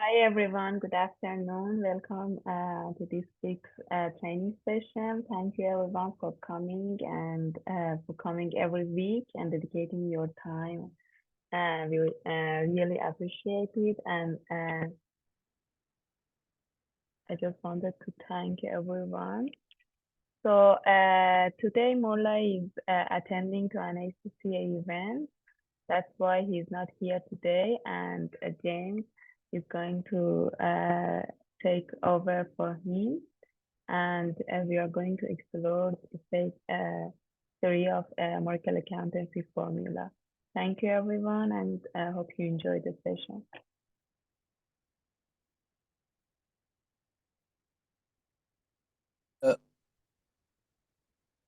Hi everyone, good afternoon. Welcome to this week's training session. Thank you everyone for coming and for coming every week and dedicating your time. We really appreciate it. And I just wanted to thank everyone. So today Mola is attending to an ACCA event. That's why he's not here today. And James is going to take over for him. And we are going to explore the theory of Moracle Accountancy Formula. Thank you, everyone, and I hope you enjoy the session.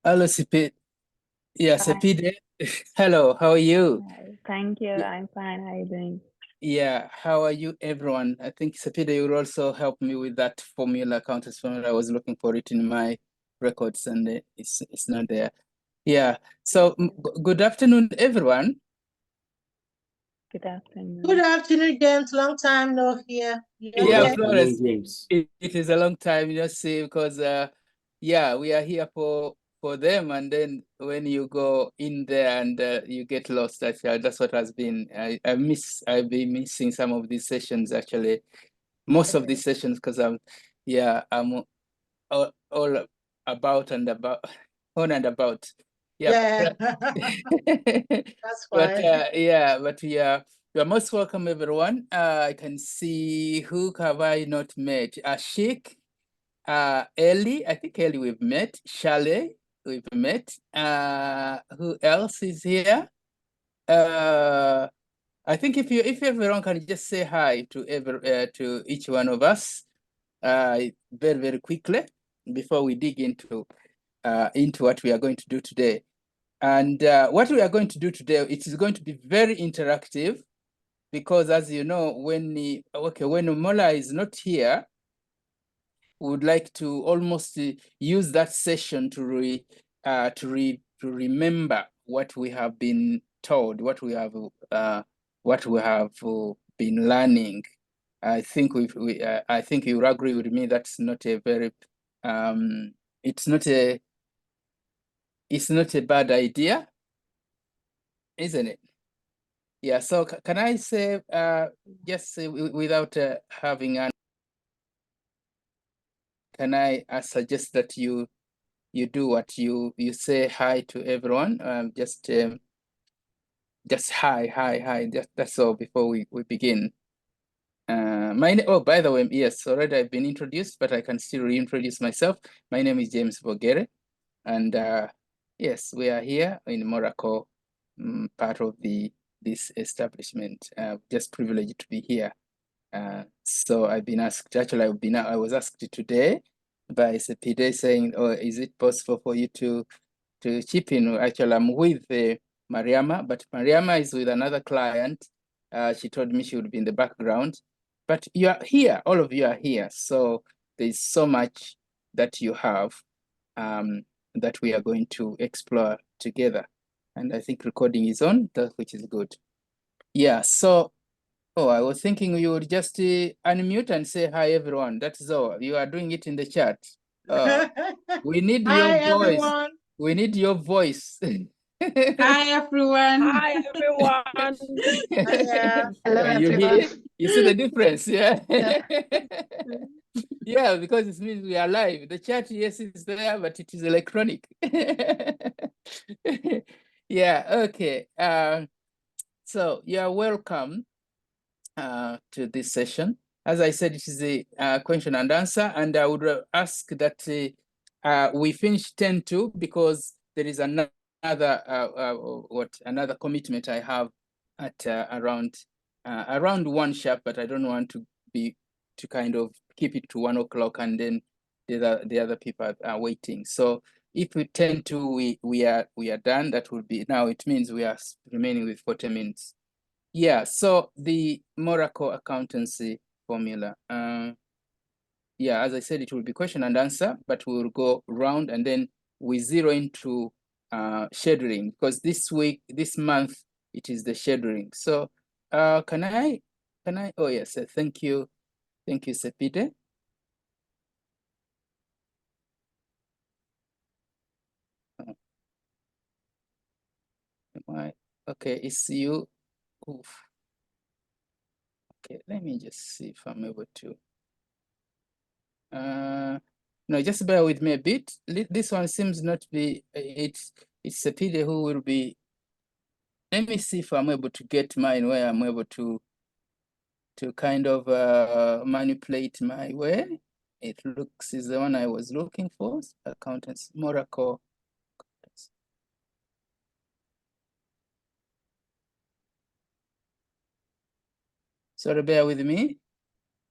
Hello, CP. Yeah, CP. Hello, how are you? Thank you. I'm fine. How are you doing? Yeah, how are you, everyone? I think Sapida will also help me with that formula, accountancy formula. I was looking for it in my records and it's not there. Yeah, so good afternoon, everyone. Good afternoon. Good afternoon, James. Long time no hear. Yeah, Flores, it is a long time, see, because yeah, we are here for them, and then when you go in there and you get lost, actually, that's what has been. I've been missing some of these sessions, actually, most of these sessions, because I'm all about and about, on and about. Yeah. That's fine. But you are most welcome, everyone. I can see, who have I not met? Ashik, Ellie, I think Ellie we've met. Shale, we've met. Who else is here? I think if everyone can just say hi to each one of us, very quickly before we dig into what we are going to do today. And what we are going to do today, it is going to be very interactive, because as you know, when Mola is not here, we would like to almost use that session to remember what we have been told, what we have been learning. I think I think you will agree with me. That's not a very it's not a bad idea, isn't it? Yeah. So can I say just without having an, can I suggest that you do what you say hi to everyone? Just hi. That's all before we begin. Oh, by the way, yes, already I've been introduced, but I can still reintroduce myself. My name is James Bogere, and yes, we are here in Moracle, part of this establishment. Just privileged to be here. So I've been asked. Actually, I was asked today by Sepide saying, "Oh, is it possible for you to chip in?" Actually, I'm with Mariama, but Mariama is with another client. She told me she would be in the background, but you are here. All of you are here, so there's so much that you have that we are going to explore together. And I think recording is on, which is good. Yeah. So. Oh, I was thinking you would just unmute and say hi, everyone. That's all. You are doing it in the chat. We need your voice. Everyone. We need your voice. Hi, everyone. Hi, everyone. Hello, everyone. You see the difference, yeah? Yeah, because it means we are live. The chat, yes, is there, but it is electronic. Yeah, okay. So you are welcome to this session. As I said, it is a question and answer, and I would ask that we finish 10:02, because there is another commitment I have at around 1 sharp, but I don't want to kind of keep it to 1 o'clock and then the other people are waiting. So if we tend to, we are done. That will be, now it means we are remaining with 40 minutes. Yeah, so the Moracle Accountancy Formula. Yeah, as I said, it will be question and answer, but we will go round and then we zero into scheduling, because this month, it is the scheduling. So can I, oh yes, thank you. Thank you, Sepide. Okay, it's you. Oof. Okay, let me just see if I'm able to. No, just bear with me a bit. This one seems not to be, it's Sepide who will be. Let me see if I'm able to get mine where I'm able to kind of manipulate my way. It looks is the one I was looking for. Accountants, Moracle. Sorry, bear with me,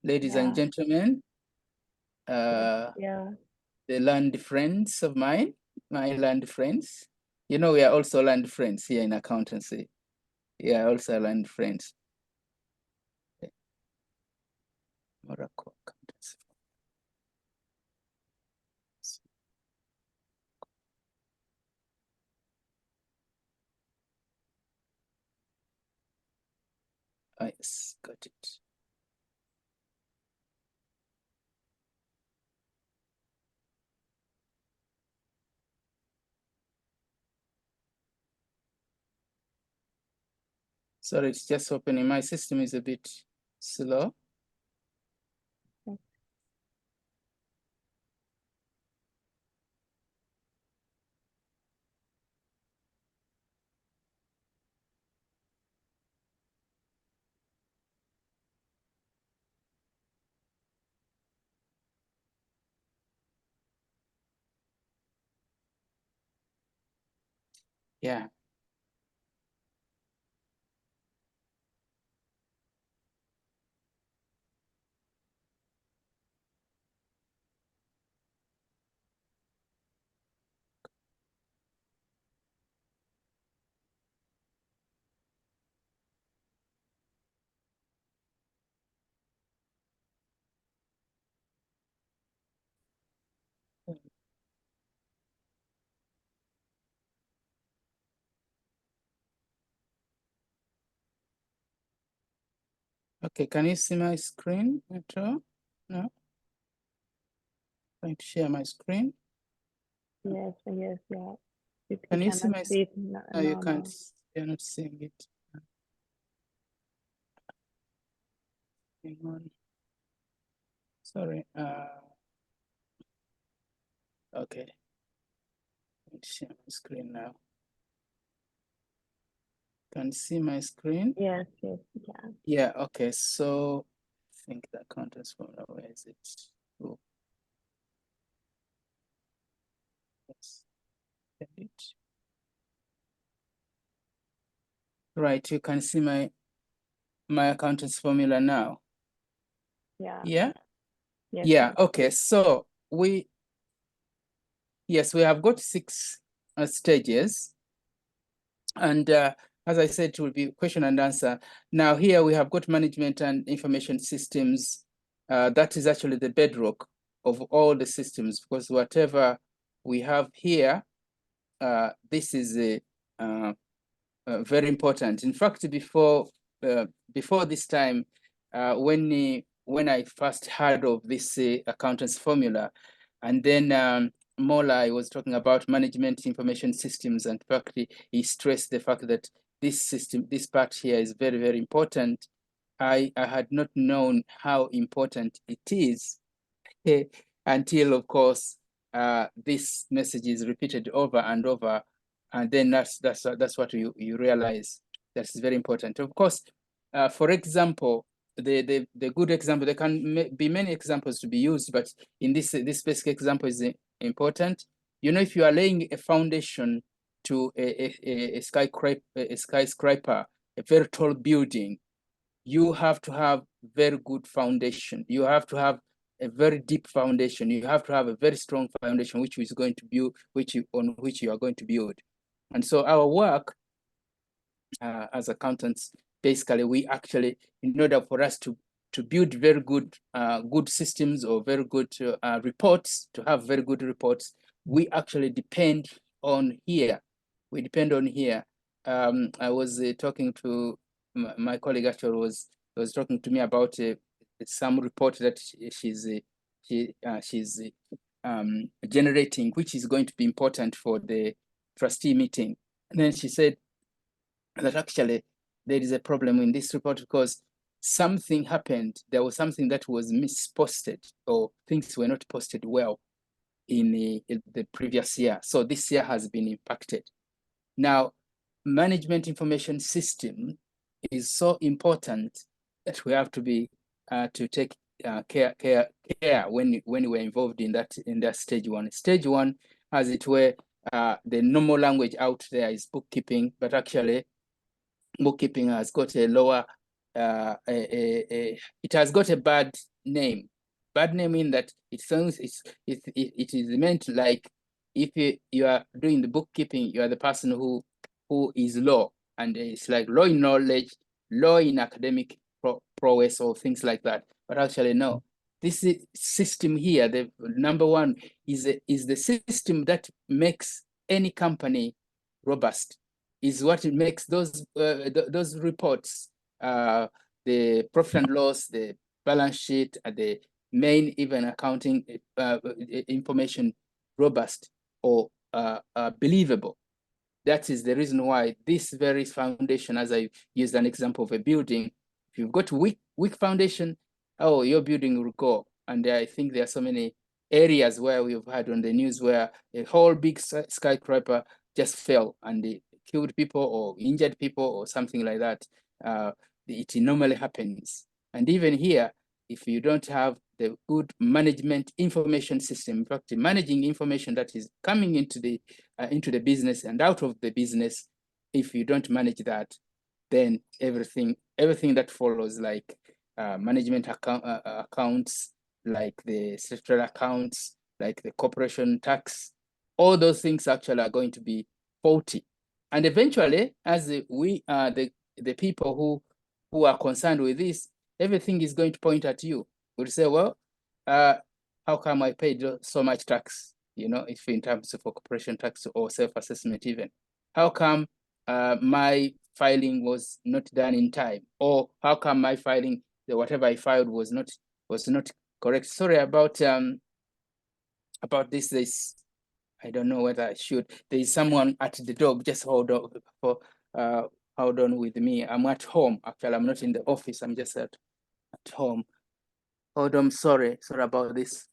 ladies and gentlemen. Yeah. The land friends of mine, my land friends. You know, we are also land friends here in accountancy. Yeah, also land friends. Okay. Moracle Accountancy. Yes, got it. Sorry, it's just opening. My system is a bit slow. Yeah. Okay, can you see my screen at all? No? Trying to share my screen. Yes, yeah. Can you see cannot my see it. screen? No, No, you no, can't. no. You're not seeing it. Hang on. Sorry. Okay. Let me share my screen now. Can you see my screen? Yes, yeah. Yeah, okay. So I think the accountants formula, where is it? Oh. Yes. Edit. Right, you can see my accountants formula now. Yeah. Yeah? Yes. Yeah, okay. So we have got 6 stages. And as I said, it will be question and answer. Now here we have got management and information systems. That is actually the bedrock of all the systems, because whatever we have here, this is very important. In fact, before this time, when I first heard of this accountant's formula, and then Mola was talking about management information systems, and in fact, he stressed the fact that this part here is very, very important. I had not known how important it is until, of course, this message is repeated over and over, and then that's what you realize. That's very important. Of course, for example, the good example, there can be many examples to be used, but in this specific example is important. You know, if you are laying a foundation to a skyscraper, a very tall building, you have to have very good foundation. You have to have a very deep foundation. You have to have a very strong foundation, which is going to build, on which you are going to build. And so our work as accountants, basically, we actually, in order for us to build very good good systems or very good reports, to have very good reports, we actually depend on here. We depend on here. I was talking to my colleague, actually was talking to me about some report that she's generating, which is going to be important for the trustee meeting. And then she said that actually there is a problem in this report because something happened. There was something that was misposted, or things were not posted well in the previous year. So this year has been impacted. Now, management information system is so important that we have to be to take care when we're involved in that stage one. Stage one, as it were, the normal language out there is bookkeeping, but actually bookkeeping has got a lower, it has got a bad name. Bad name in that it sounds it is meant like if you are doing the bookkeeping, you are the person who is low, and it's like low in knowledge, low in academic prowess or things like that. But actually, no. This system here, the number one, is the system that makes any company robust. Is what it makes those reports, the profit and loss, the balance sheet, and the main even accounting information robust or believable. That is the reason why this very foundation, as I used an example of a building, if you've got weak foundation, oh, your building will go. And I think there are so many areas where we've had on the news where a whole big skyscraper just fell and they killed people or injured people or something like that. It normally happens. And even here, if you don't have the good management information system, in fact, managing information that is coming into the business and out of the business, if you don't manage that, then everything that follows, like management accounts, like the statutory accounts, like the corporation tax, all those things actually are going to be faulty. And eventually, as we are the people who are concerned with this, everything is going to point at you. We'll say, well, how come I paid so much tax? You know, if in terms of corporation tax or self-assessment even. How come my filing was not done in time? Or how come my filing, whatever I filed was not correct? Sorry about this. I don't know whether I should. There is someone at the door. Just hold on hold on with me. I'm at home. Actually, I'm not in the office. I'm just at home. Hold on. Sorry about this.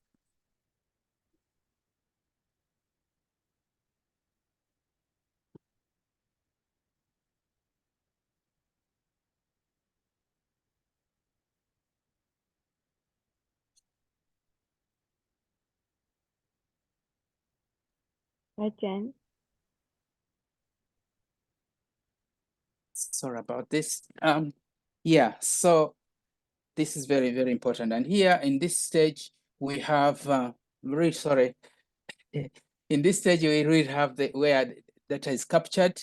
Hi, Jen. Sorry about this. Yeah, so this is very, very important. And here in this stage, we have, really sorry. In this stage, we really have where data is captured,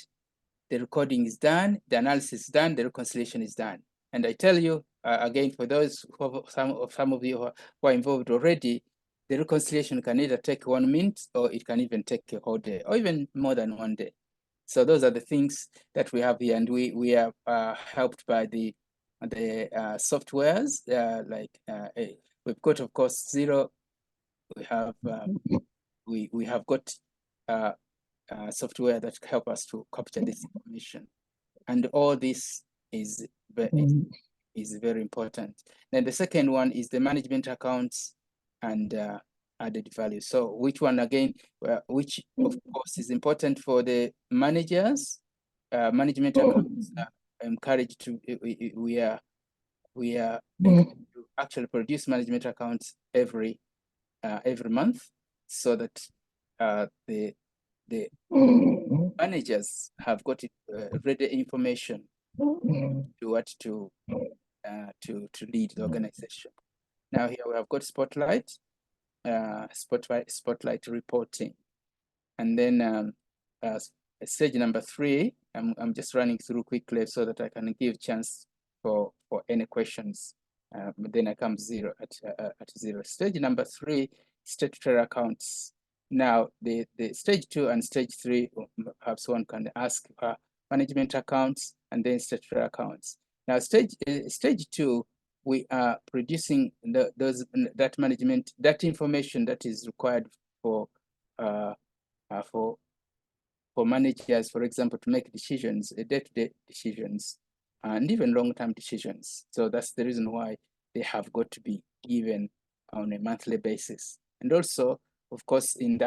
the recording is done, the analysis is done, the reconciliation is done. And I tell you, again, for those some of you who are involved already, the reconciliation can either take 1 minute or it can even take a whole day or even more than 1 day. So those are the things that we have here, and we are helped by the softwares like we've got, of course, Xero. We have we have got software that help us to capture this information, and all this is very important. Then the second one is the management accounts and added value. So which one again? Which of course is important for the managers. Management accounts encouraged to we are encouraged to actually produce management accounts every month, so that the managers have got ready information to lead the organization. Now here we have got Spotlight reporting, and then stage number 3. I'm just running through quickly so that I can give chance for any questions. But then I come at 0. Stage number 3, statutory accounts. Now the stage 2 and stage 3, perhaps one can ask management accounts and then statutory accounts. Now stage 2 we are producing that management, that information that is required for managers, for example, to make decisions, day-to-day decisions, and even long-term decisions. So that's the reason why they have got to be given on a monthly basis. And also, of course, in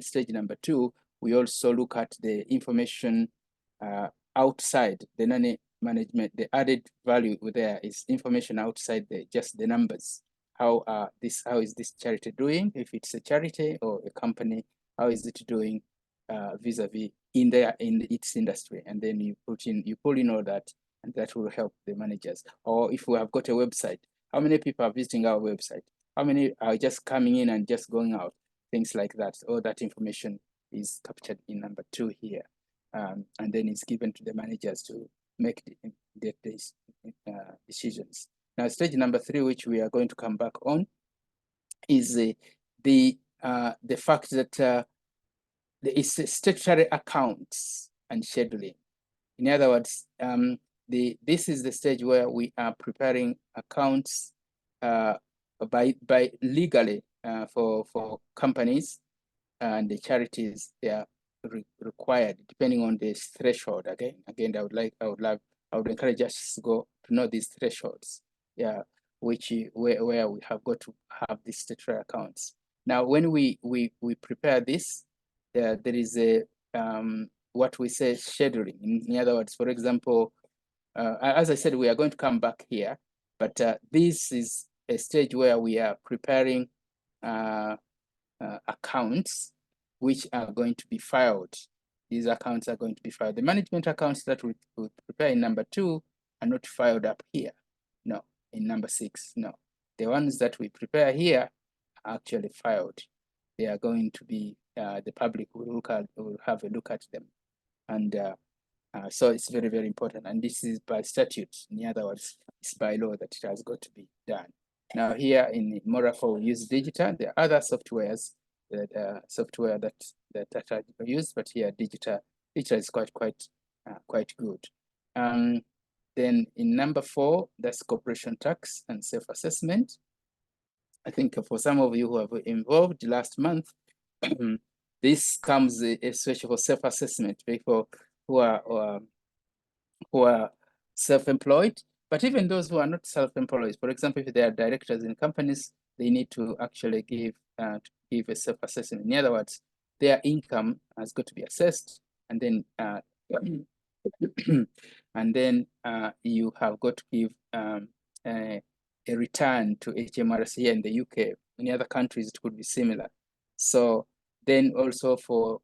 stage number 2, we also look at the information outside the nanny management. The added value there is information outside just the numbers. How is this charity doing? If it's a charity or a company, how is it doing vis-a-vis in its industry? And then you pull in all that, and that will help the managers. Or if we have got a website, how many people are visiting our website? How many are just coming in and just going out? Things like that. All that information is captured in number 2 here. And then it's given to the managers to make the decisions. Now, stage number 3, which we are going to come back on, is the fact that it's statutory accounts and scheduling. In other words, this is the stage where we are preparing accounts by legally for companies and the charities. They are required depending on this threshold. Again, I would encourage us to go to know these thresholds. Yeah, where we have got to have these statutory accounts. Now, when we prepare this, there is a what we say scheduling. In other words, for example, as I said, we are going to come back here, but this is a stage where we are preparing accounts which are going to be filed. These accounts are going to be filed. The management accounts that we prepare in number 2 are not filed up here. No, in number 6, no. The ones that we prepare here are actually filed. They are going to be, the public will have a look at them. And so it's very, very important. And this is by statute. In other words, it's by law that it has got to be done. Now here in Moracle, we use digital. There are other softwares that are used, but here digital is quite good. Then in number 4, that's corporation tax and self-assessment. I think for some of you who have involved last month, this comes especially for self-assessment, people who are self-employed, but even those who are not self-employed. For example, if they are directors in companies, they need to actually give a self-assessment. In other words, their income has got to be assessed, and then you have got to give a return to HMRC here in the UK. In other countries, it could be similar. So then also for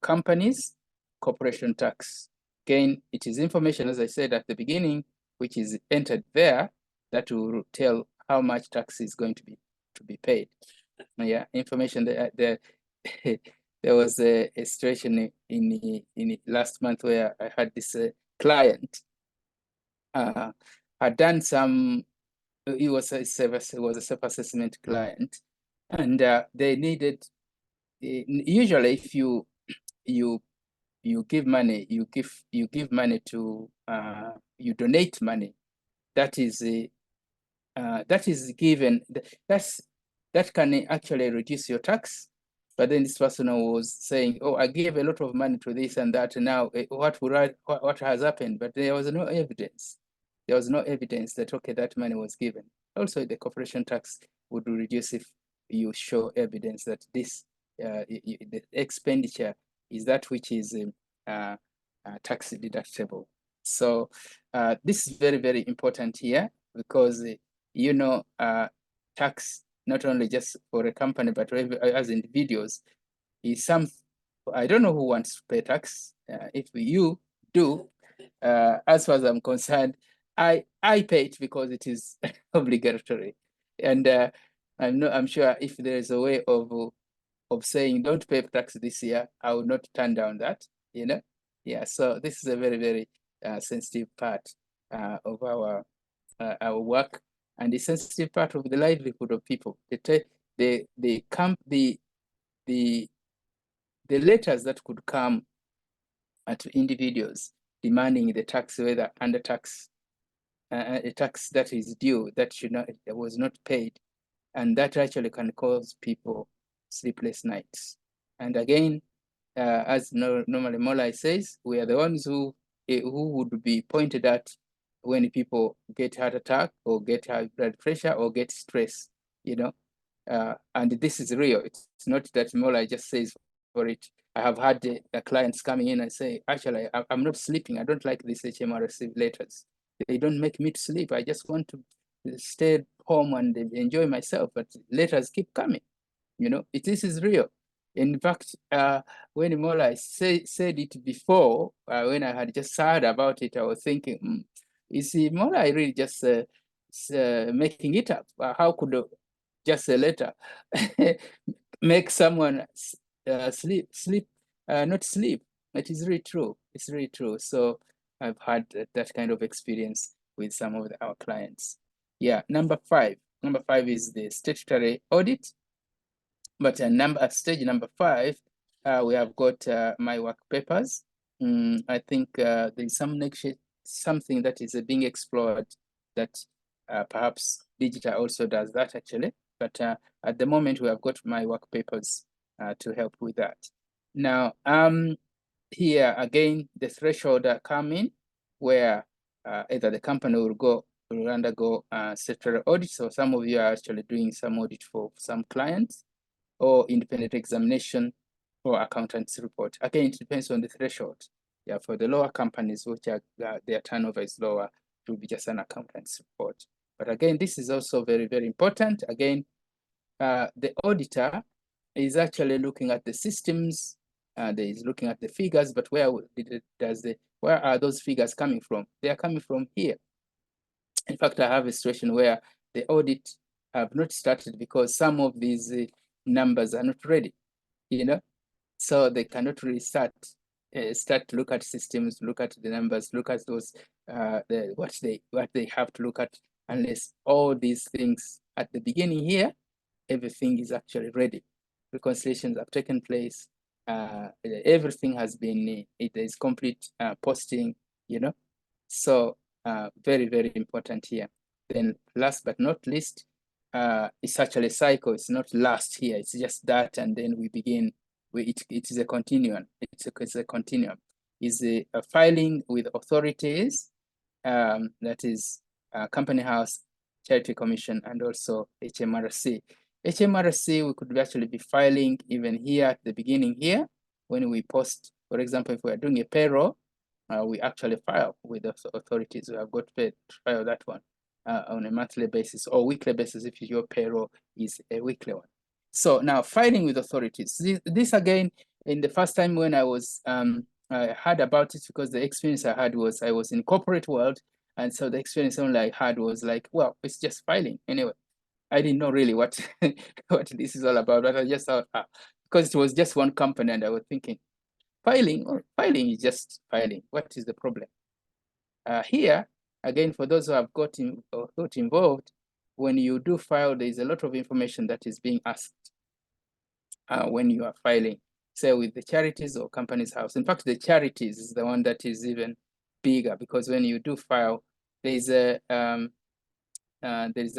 companies, corporation tax. Again, it is information, as I said at the beginning, which is entered there that will tell how much tax is going to be paid. Yeah, information there. There was a situation in last month where I had this client had done some. It was a self-assessment client, and they needed. Usually, if you give money, you give money to you donate money. That is given. That can actually reduce your tax. But then this person was saying, "Oh, I gave a lot of money to this and that. And now, what has happened?" But there was no evidence. There was no evidence that that money was given. Also, the corporation tax would reduce if you show evidence that this the expenditure is that which is tax deductible. So this is very, very important here because tax, not only just for a company, but as individuals, is some. I don't know who wants to pay tax. If you do, as far as I'm concerned, I pay it because it is obligatory, and I'm sure if there is a way of saying don't pay tax this year, I will not turn down that. Yeah. So this is a very, very sensitive part of our work, and the sensitive part of the livelihood of people. The letters that could come to individuals demanding the tax, whether under tax a tax that is due that that was not paid, and that actually can cause people sleepless nights. And again, as normally Molai says, we are the ones who would be pointed at when people get heart attack or get high blood pressure or get stress, and this is real. It's not that Molai just says for it. I have had clients coming in and say, actually, I'm not sleeping. I don't like these HMRC letters. They don't make me to sleep. I just want to stay home and enjoy myself, but letters keep coming. This is real. In fact, when Mola said it before, when I had just heard about it, I was thinking, is Mola really just making it up? How could just a letter make someone not sleep? It is really true. It's really true. So I've had that kind of experience with some of our clients. Yeah, number five is the statutory audit. But at stage number 5, we have got my work papers. I think there's something that is being explored that perhaps digital also does that actually. But at the moment, we have got my work papers to help with that. Now, here again, the threshold come in where either the company will undergo statutory audit. So some of you are actually doing some audit for some clients, or independent examination or accountancy report. Again, it depends on the threshold. Yeah, for the lower companies, which are their turnover is lower, it will be just an accountancy report. But again, this is also very, very important. Again, the auditor is actually looking at the systems, they is looking at the figures, but where are those figures coming from? They are coming from here. In fact, I have a situation where the audit have not started because some of these numbers are not ready, so they cannot really start to look at systems, look at the numbers, look at those what they have to look at, unless all these things at the beginning here, everything is actually ready. Reconciliations have taken place, everything has been, it is complete posting, so very, very important here. Then last but not least, it's actually a cycle. It's not last here. It's just that, and then we begin. It is a continuum. It's a continuum. Is a filing with authorities, that is Company House, Charity Commission, and also HMRC. HMRC, we could actually be filing even here at the beginning here when we post. For example, if we are doing a payroll, we actually file with the authorities. We have got paid to file that one on a monthly basis or weekly basis if your payroll is a weekly one. So now filing with authorities. This again, in the first time when I was I heard about it, because the experience I had was I was in corporate world, and so the experience only I had was like, well, it's just filing anyway. I didn't know really what what this is all about, but I just thought, because it was just one company, and I was thinking, filing is just filing. What is the problem? Here, again, for those who have got involved, when you do file, there is a lot of information that is being asked when you are filing, say with the charities or Companies House. In fact, the charities is the one that is even bigger, because when you do file, there is a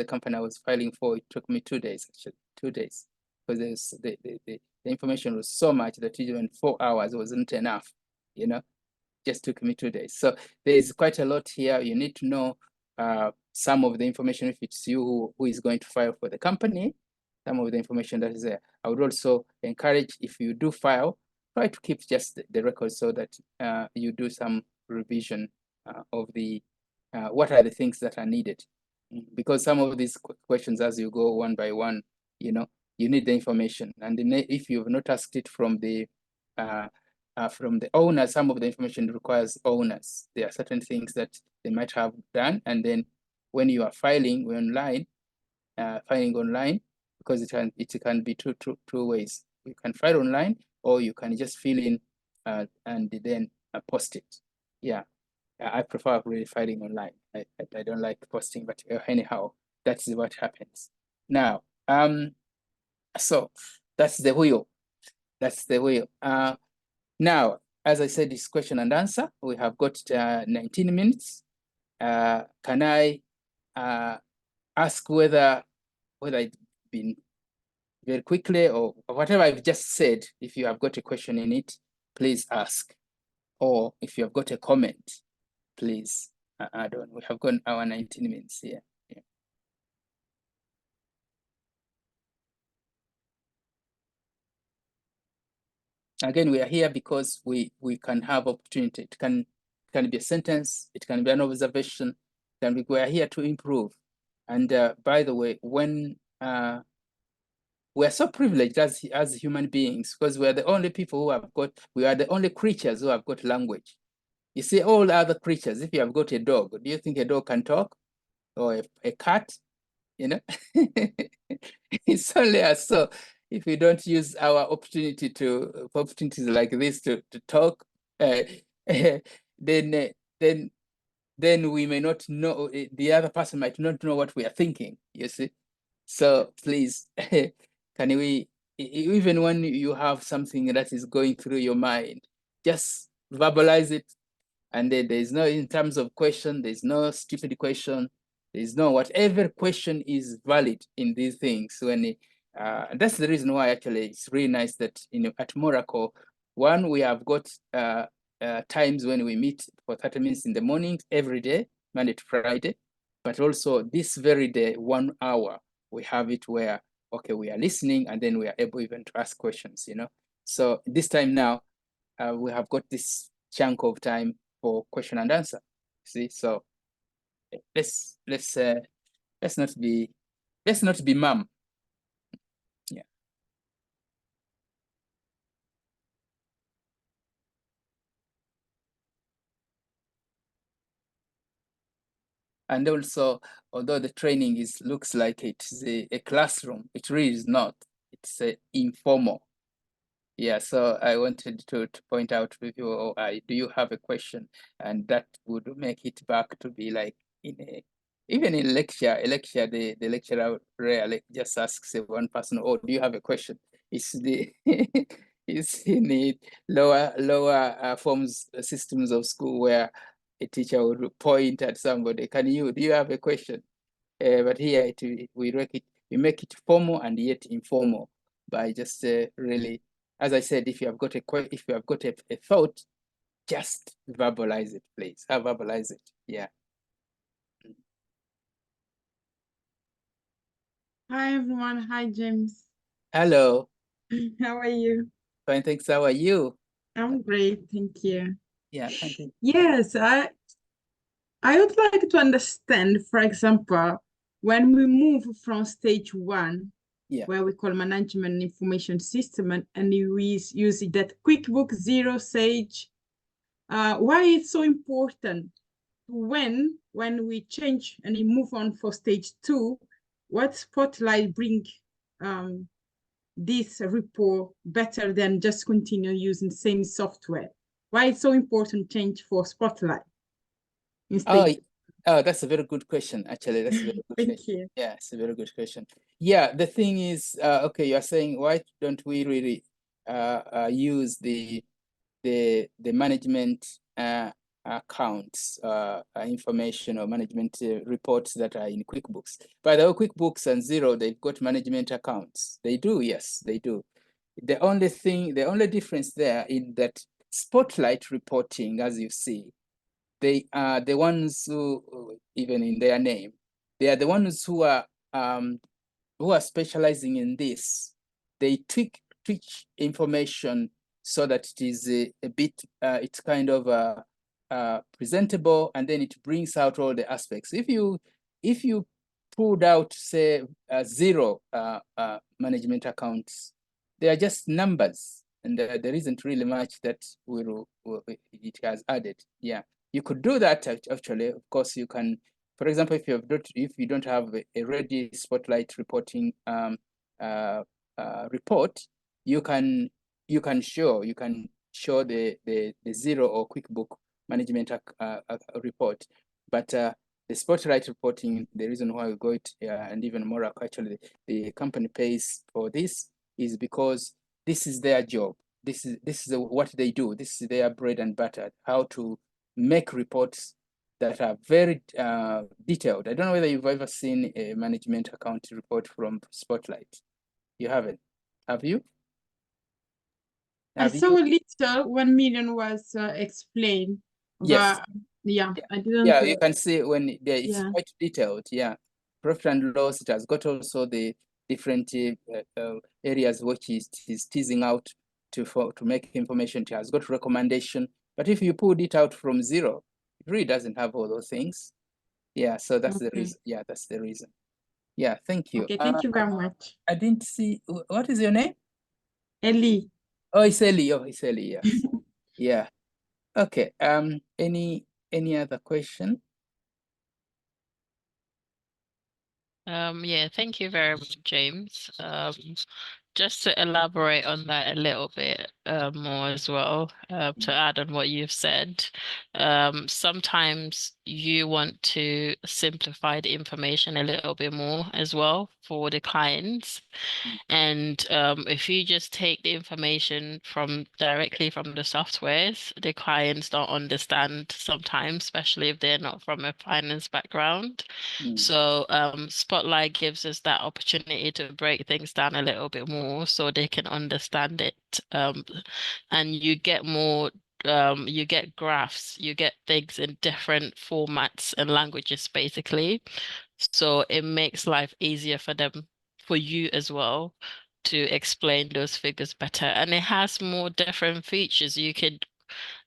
company I was filing for. It took me 2 days, actually, 2 days, because the information was so much that even 4 hours wasn't enough, just took me 2 days. So there's quite a lot here. You need to know some of the information if it's you who is going to file for the company, some of the information that is there. I would also encourage, if you do file, try to keep just the records so that you do some revision of the what are the things that are needed. Because some of these questions, as you go one by one, you need the information. And then if you've not asked it from the owner, some of the information requires owners. There are certain things that they might have done. And then when you are filing online, because it can be two ways. You can file online, or you can just fill in and then post it. Yeah. I prefer really filing online. I don't like posting, but anyhow, that's what happens. Now, so that's the wheel. That's the wheel. Now, as I said, it's question and answer. We have got 19 minutes. can I ask whether it's been very quickly or whatever I've just said? If you have got a question in it, please ask. Or if you have got a comment, please add on. We have gone our 19 minutes here. Yeah. Again, we are here because we can have opportunity. It can be a sentence, it can be an observation, we are here to improve. And by the way, when we are so privileged as human beings, because we are the only people who have got, we are the only creatures who have got language. You see, all other creatures, if you have got a dog, do you think a dog can talk? Or a cat? You know, it's only us. So if we don't use our opportunity to opportunities like this to talk, then we may not know, the other person might not know what we are thinking, you see. So please, can we, even when you have something that is going through your mind, just verbalize it. And then there's no, in terms of question, there's no stupid question. There's no, whatever question is valid in these things. When that's the reason why actually it's really nice that, you know, at Moracle, one, we have got times when we meet for 30 minutes in the morning every day, Monday to Friday, but also this very day, 1 hour, we have it where, okay, we are listening and then we are able even to ask questions, you know. So this time now, we have got this chunk of time for question and answer. See, so let's not be mum. Yeah. And also, although the training looks like it's a classroom, it really is not. It's informal. Yeah, so I wanted to point out with you, do you have a question? And that would make it back to be like even in lecture, the lecturer rarely just asks one person, oh, do you have a question? It's the it's in the lower forms systems of school where a teacher would point at somebody, do you have a question? But here we make it formal and yet informal by just really, as I said, if you have got a thought, just verbalize it, please. Verbalize it. Yeah. Hi everyone. Hi James. Hello. How are you? Fine, thanks. How are you? I'm great, thank you. Yeah, thank you. Yes, I would like to understand, for example, when we move from stage 1, where we call management information system, and we use that QuickBooks Zero Sage, why it's so important when we change and we move on for stage 2, what Spotlight bring this report better than just continue using same software? Why it's so important change for Spotlight? Oh, that's a very good question. Actually, that's a very good Thank question. you. Yeah, it's a very good question. Yeah, the thing is, okay, you're saying why don't we really use the management accounts information or management reports that are in QuickBooks. By the way, QuickBooks and Zero, they've got management accounts. They do, yes, they do. The only difference there in that Spotlight reporting, as you see, they are the ones who, even in their name, they are the ones who are specializing in this. They tweak information so that it is a bit, it's kind of presentable, and then it brings out all the aspects. If you pulled out, say, Zero management accounts, they are just numbers, and there isn't really much that it has added. Yeah, you could do that actually. Of course, you can. For example, if you don't have a ready Spotlight reporting report, you can show the Zero or QuickBook management report, but the Spotlight reporting, the reason why we go it and even Moracle, actually the company pays for this, is because this is their job. This is what they do. This is their bread and butter, how to make reports that are very detailed. I don't know whether you've ever seen a management account report from Spotlight. You haven't, have you? I saw a little 1 million was explained. Yes. But yeah, I didn't. Yeah, you can see when there it's Yeah. quite detailed. Yeah, profit and loss. It has got also the different areas which is teasing out to make information. It has got recommendation. But if you pulled it out from zero, it really doesn't have all those things. Yeah, so that's the reason. Yeah, that's the reason. Yeah, thank you. Okay, thank you very much. I didn't see. What is your name? Ellie. Oh, it's Ellie. Oh, it's Ellie. Yes. Yeah. Okay. Any other question? Yeah, thank you very much, James. Just to elaborate on that a little bit more as well, to add on what you've said. Sometimes you want to simplify the information a little bit more as well for the clients. And if you just take the information directly from the softwares, the clients don't understand sometimes, especially if they're not from a finance background. So Spotlight gives us that opportunity to break things down a little bit more so they can understand it. And you get more, you get graphs, you get things in different formats and languages, basically. So it makes life easier for them, for you as well, to explain those figures better. And it has more different features. You could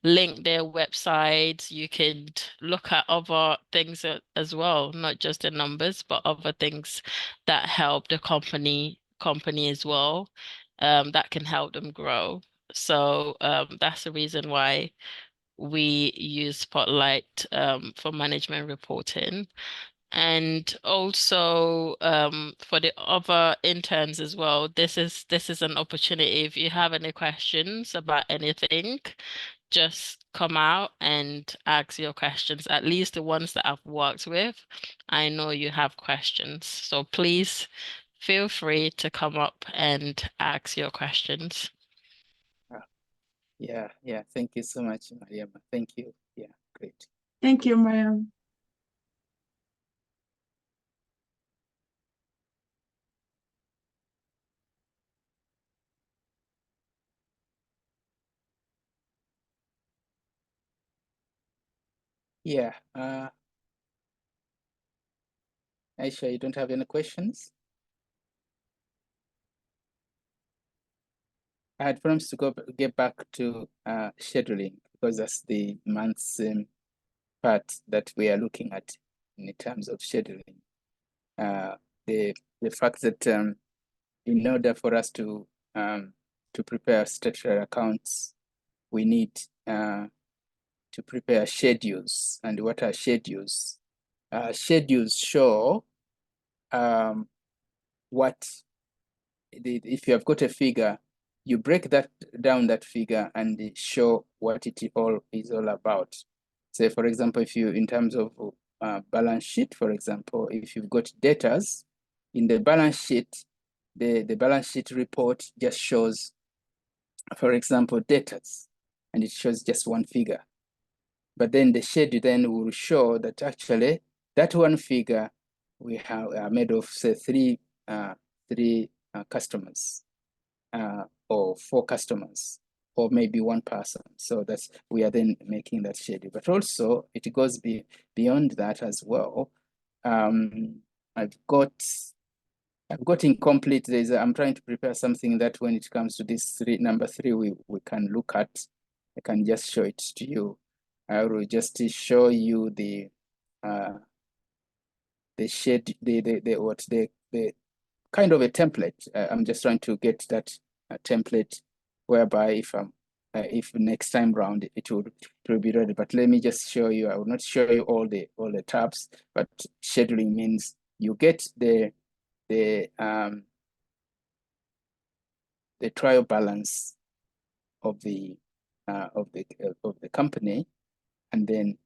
link their websites, you could look at other things as well, not just the numbers, but other things that help the company as well, that can help them grow. So that's the reason why we use Spotlight for management reporting. And also for the other interns as well, this is an opportunity. If you have any questions about anything, just come out and ask your questions. At least the ones that I've worked with, I know you have questions. So please feel free to come up and ask your questions. Yeah, thank you so much, Mariam. Thank you. Yeah, great. Thank you, Mariam. Yeah, Aisha, you don't have any questions? I had promised to get back to scheduling because that's the month's part that we are looking at in terms of scheduling. The fact that in order for us to prepare statutory accounts, we need to prepare schedules. And what are schedules? Schedules show what if you have got a figure, you break down that figure and show what it all is all about. Say, for example, if you, in terms of balance sheet, for example, if you've got debtors in the balance sheet, the balance sheet report just shows, for example, debtors, and it shows just one figure. But then the schedule then will show that actually that one figure we have made of, say, three customers, or 4 customers, or maybe 1 person. So we are then making that schedule. But also it goes beyond that as well. I've got incomplete. I'm trying to prepare something that when it comes to this number 3, we can look at. I can just show it to you. I will just show you the schedule, the kind of a template. I'm just trying to get that template whereby if next time round it will be ready. But let me just show you. I will not show you all the tabs, but scheduling means you get the trial balance of the company, and then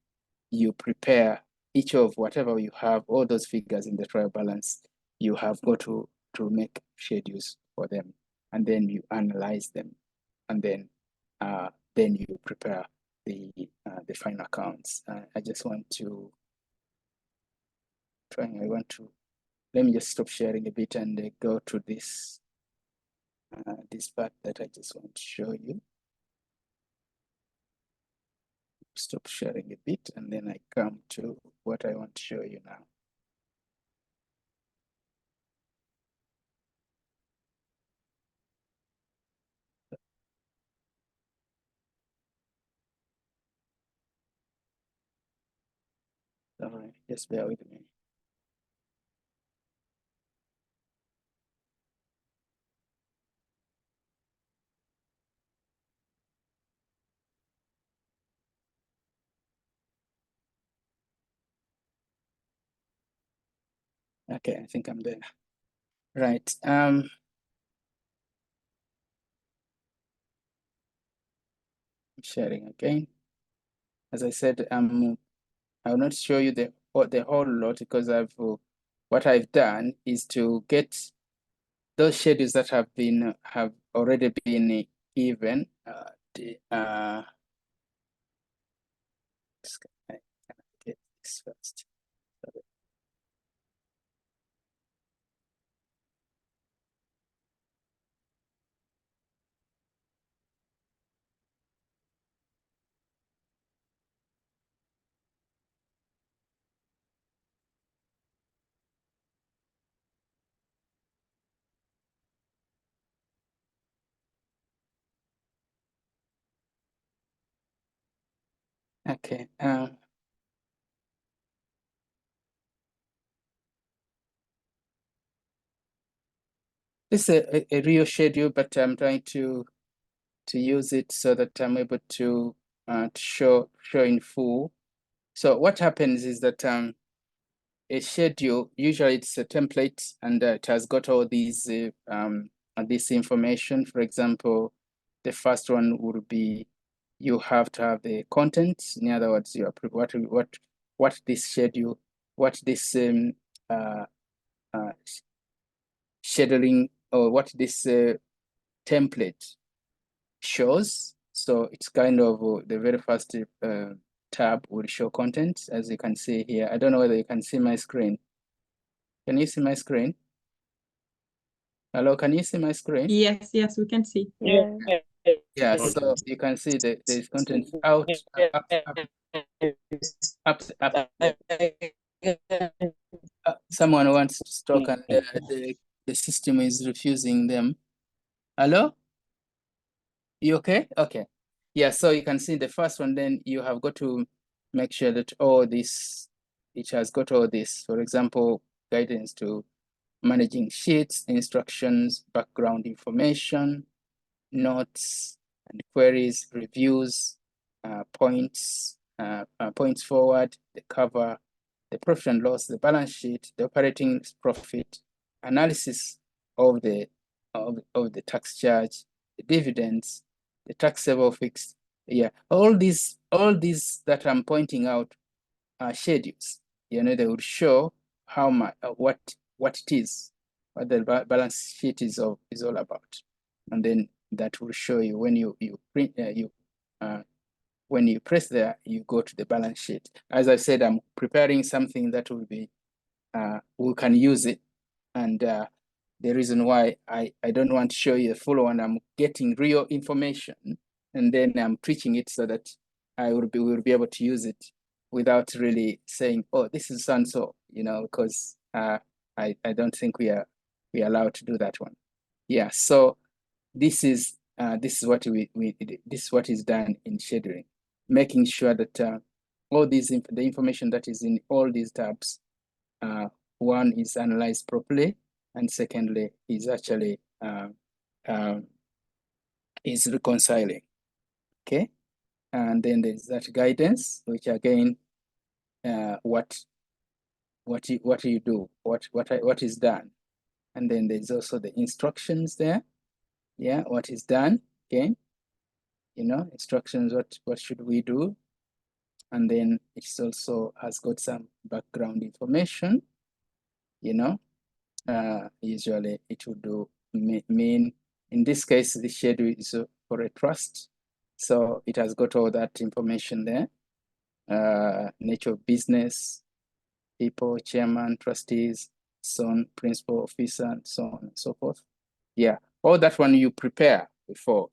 you prepare each of whatever you have, all those figures in the trial balance. You have got to make schedules for them, and then you analyze them, and then you prepare the final accounts. I just want to let me just stop sharing a bit and go to this this part that I just want to show you. Stop sharing a bit and then I come to what I want to show you now. All right, just bear with me. Okay, I think I'm there. Right. Sharing again. As I said, I will not show you the whole lot because what I've done is to get those schedules that have already been given. I get this first. Okay. This is a real schedule, but I'm trying to use it so that I'm able to show in full. So what happens is that a schedule, usually it's a template and it has got all these this information. For example, the first one would be you have to have the contents. In other words, you are what this schedule, what this scheduling or what this template shows. So it's kind of the very first tab will show content, as you can see here. I don't know whether you can see my screen. Can you see my screen? Hello, can you see my screen? Yes, we can see. Yeah. Yeah, so you can see that there's content out, up. Someone wants to talk and the system is refusing them. Hello? You okay? Okay. Yeah, so you can see the first one, then you have got to make sure that it has got all this. For example, guidance to managing sheets, instructions, background information, notes and queries, reviews, points forward, the cover, the profit and loss, the balance sheet, the operating profit, analysis of the tax charge, the dividends, the taxable fixed. Yeah, all these that I'm pointing out are schedules. They would show how much what it is, what the balance sheet is all about, and then that will show you when you print when you press there, you go to the balance sheet. As I said, I'm preparing something that will be we can use it, and the reason why I don't want to show you the full one, I'm getting real information, and then I'm preaching it so that will be able to use it without really saying, oh, this is so and so, because I don't think we are allowed to do that one. Yeah, so this is what this is what is done in scheduling, making sure that all the information that is in all these tabs, one is analyzed properly, and secondly is actually is reconciling. Okay, and then there's that guidance, which again, what you do, what is done, and then there's also the instructions there. Yeah, what is done again. Instructions, what should we do? And then it also has got some background information. Usually it would mean, in this case, the schedule is for a trust. So it has got all that information there. Nature of business, people, chairman, trustees, so on, principal officer, and so on and so forth. Yeah, all that one you prepare before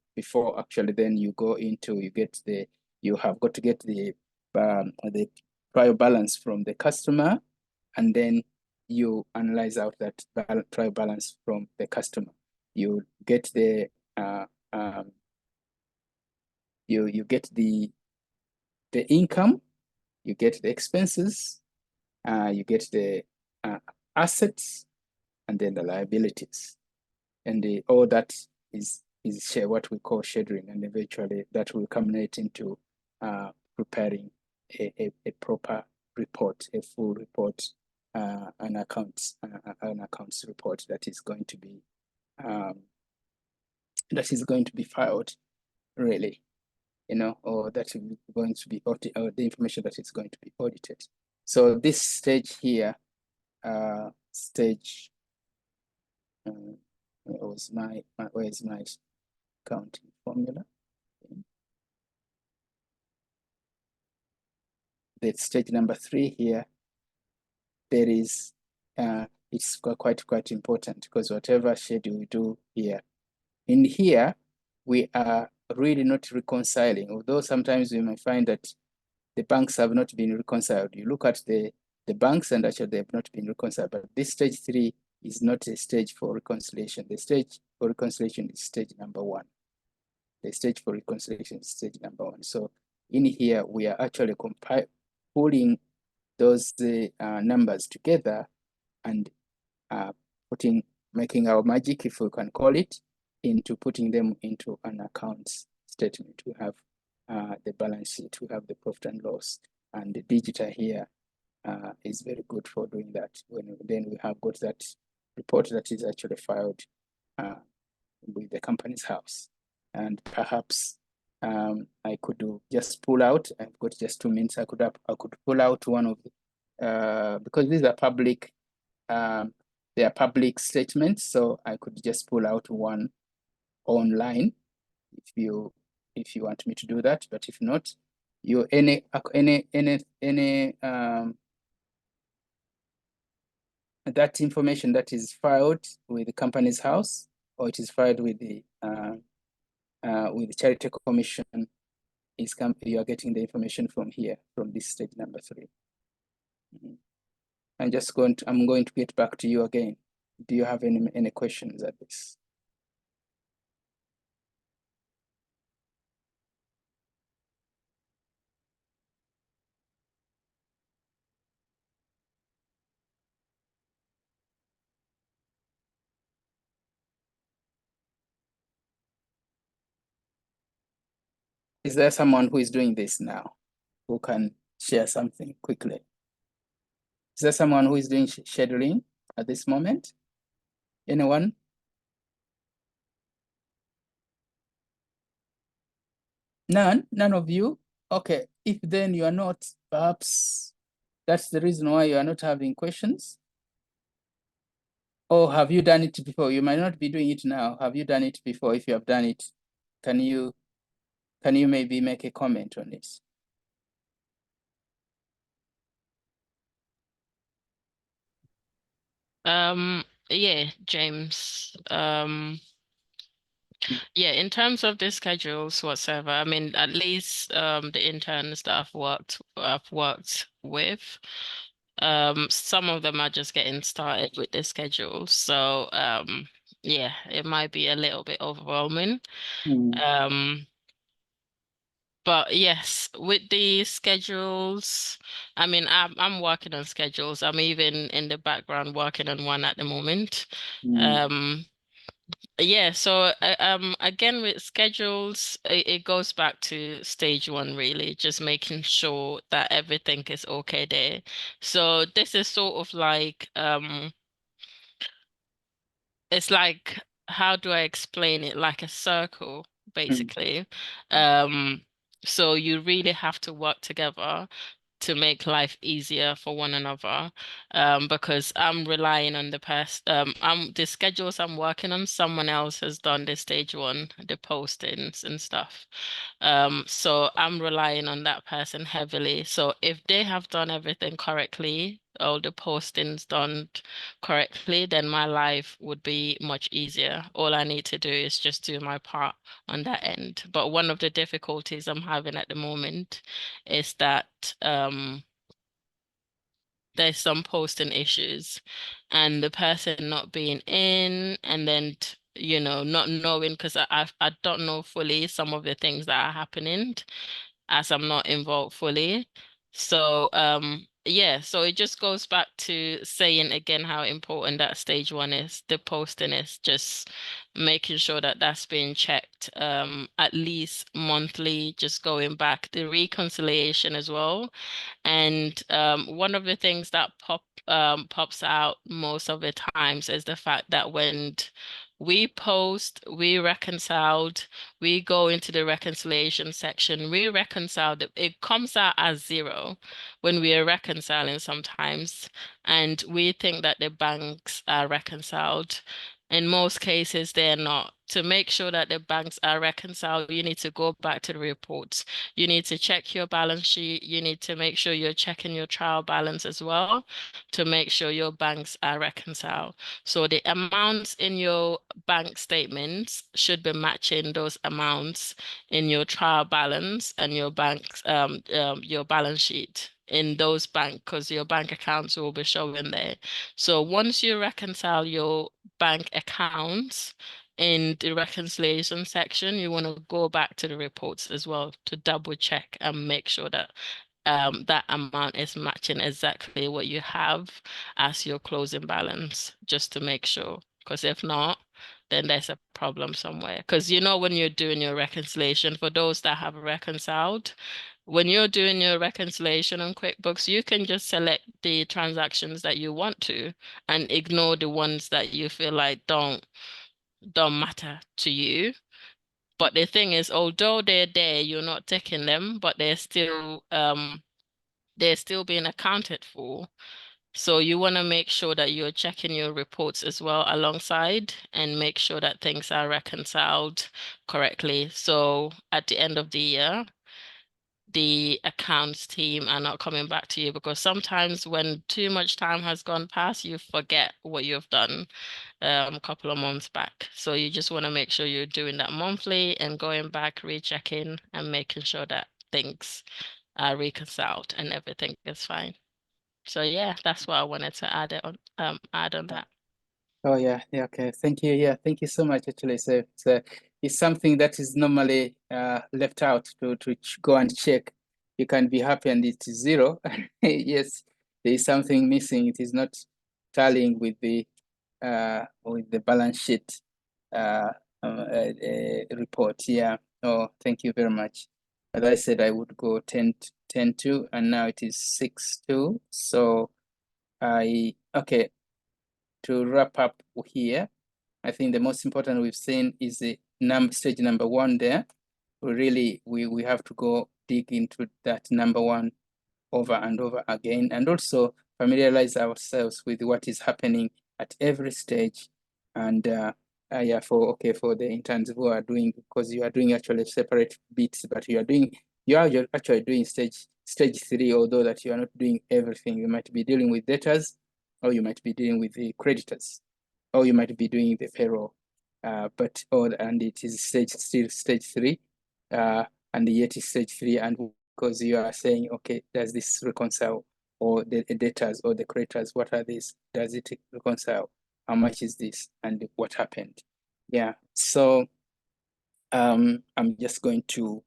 actually then you go into, you have got to get the trial balance from the customer, and then you analyze out that trial balance from the customer. You get the you get the income, you get the expenses, you get the assets, and then the liabilities, and all that is what we call scheduling, and eventually that will culminate into preparing a proper report, a full report, an accounts report that is going to be filed, really, or that is going to be audited, or the information that is going to be audited. So this stage here, where's my accounting formula? The stage number 3 here, there is it's quite important, because whatever schedule we do here, in here we are really not reconciling, although sometimes we might find that the banks have not been reconciled. You look at the banks and actually they have not been reconciled, but this stage 3 is not a stage for reconciliation. The stage for reconciliation is stage number 1. The stage for reconciliation is stage number 1. So in here, we are actually pulling those numbers together and making our magic, if we can call it, into putting them into an accounts statement. We have the balance sheet, we have the profit and loss, and the digital here is very good for doing that. Then we have got that report that is actually filed with the company's house. And perhaps I could just pull out, I've got just 2 minutes, I could pull out one of the, because these are public, they are public statements, so I could just pull out one online if you want me to do that. But if not, that information that is filed with the company's house, or it is filed with the Charity Commission, you are getting the information from here, from this stage number 3. I'm going to get back to you again. Do you have any questions at this? Is there someone who is doing this now, who can share something quickly? Is there someone who is doing scheduling at this moment? Anyone? None of you? Okay, if then you are not, perhaps that's the reason why you are not having questions. Or have you done it before? You might not be doing it now. Have you done it before? If you have done it, can you maybe make a comment on this? Yeah, James. Yeah, in terms of the schedules whatsoever, I mean, at least the interns that I've worked with, some of them are just getting started with the schedules. So yeah, it might be a little bit overwhelming. But yes, with the schedules, I mean, I'm working on schedules. I'm even in the background working on one at the moment. Yeah, so again with schedules, it goes back to stage 1, really, just making sure that everything is okay there. So this is sort of like it's like, how do I explain it? Like a circle, basically. So you really have to work together to make life easier for one another, because I'm relying on the past, the schedules I'm working on, someone else has done the stage one, the postings and stuff. So I'm relying on that person heavily. So if they have done everything correctly, all the postings done correctly, then my life would be much easier. All I need to do is just do my part on that end. But one of the difficulties I'm having at the moment is that there's some posting issues and the person not being in, and then not knowing, because I don't know fully some of the things that are happening as I'm not involved fully. So yeah, so it just goes back to saying again how important that stage one is. The posting is just making sure that that's being checked at least monthly, just going back, the reconciliation as well. And one of the things that pops out most of the times is the fact that when we post, we reconciled, we go into the reconciliation section, we reconciled, it comes out as 0 when we are reconciling sometimes, and we think that the banks are reconciled. In most cases, they're not. To make sure that the banks are reconciled, you need to go back to the reports. You need to check your balance sheet. You need to make sure you're checking your trial balance as well to make sure your banks are reconciled. So the amounts in your bank statements should be matching those amounts in your trial balance and your bank's your balance sheet in those banks, because your bank accounts will be showing there. So once you reconcile your bank accounts in the reconciliation section, you want to go back to the reports as well to double check and make sure that that amount is matching exactly what you have as your closing balance, just to make sure. Because if not, then there's a problem somewhere. Because when you're doing your reconciliation, for those that have reconciled, when you're doing your reconciliation on QuickBooks, you can just select the transactions that you want to and ignore the ones that you feel like don't matter to you. But the thing is, although they're there, you're not taking them, but they're still being accounted for. So you want to make sure that you're checking your reports as well alongside and make sure that things are reconciled correctly. So at the end of the year, the accounts team are not coming back to you, because sometimes when too much time has gone past, you forget what you've done a couple of months back. So you just want to make sure you're doing that monthly and going back, rechecking and making sure that things are reconciled and everything is fine. So yeah, that's what I wanted to add on that. Oh yeah, okay. Thank you. Yeah, thank you so much. Actually, so it's something that is normally left out to go and check. You can be happy and it's 0. Yes, there is something missing. It is not tallying with the balance sheet report. Yeah. Oh, thank you very much. As I said, I would go 10-2, and now it is 6-2. So okay. To wrap up here, I think the most important we've seen is the stage number 1 there. We have to go dig into that number 1 over and over again, and also familiarize ourselves with what is happening at every stage. And yeah, for the interns who are doing, because you are doing actually separate bits, but you are actually doing stage 3, although that you are not doing everything. You might be dealing with debtors, or you might be dealing with the creditors, or you might be doing the payroll. And it is still stage 3, and yet it's stage 3, and because you are saying, okay, does this reconcile, or the debtors or the creditors, what are these? Does it reconcile? How much is this, and what happened? Yeah. So I'm just going to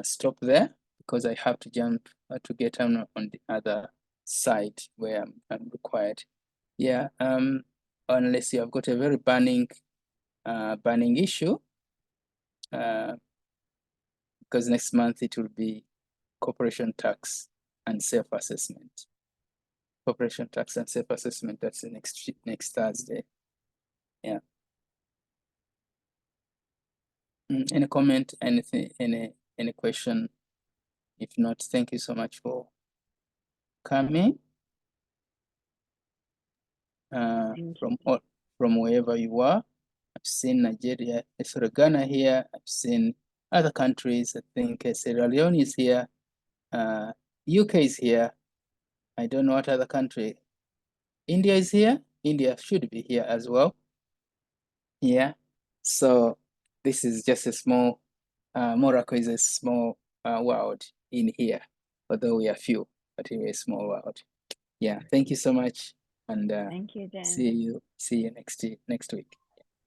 stop there, because I have to jump to get on the other side where I'm required. Yeah. Unless you have got a very burning issue, because next month it will be corporation tax and self-assessment. Corporation tax and self-assessment, that's the next Thursday. Yeah. Any comment, anything, any question? If not, thank you so much for coming from wherever you are. I've seen Nigeria, sorry, Ghana here. I've seen other countries. I think Sierra Leone is here. UK is here. I don't know what other country. India is here. India should be here as well. Yeah. So this is just a small, Moracle is a small world in here, although we are few, but we're a small world. Yeah. Thank you so much. And Thank you, Jen. see you next week.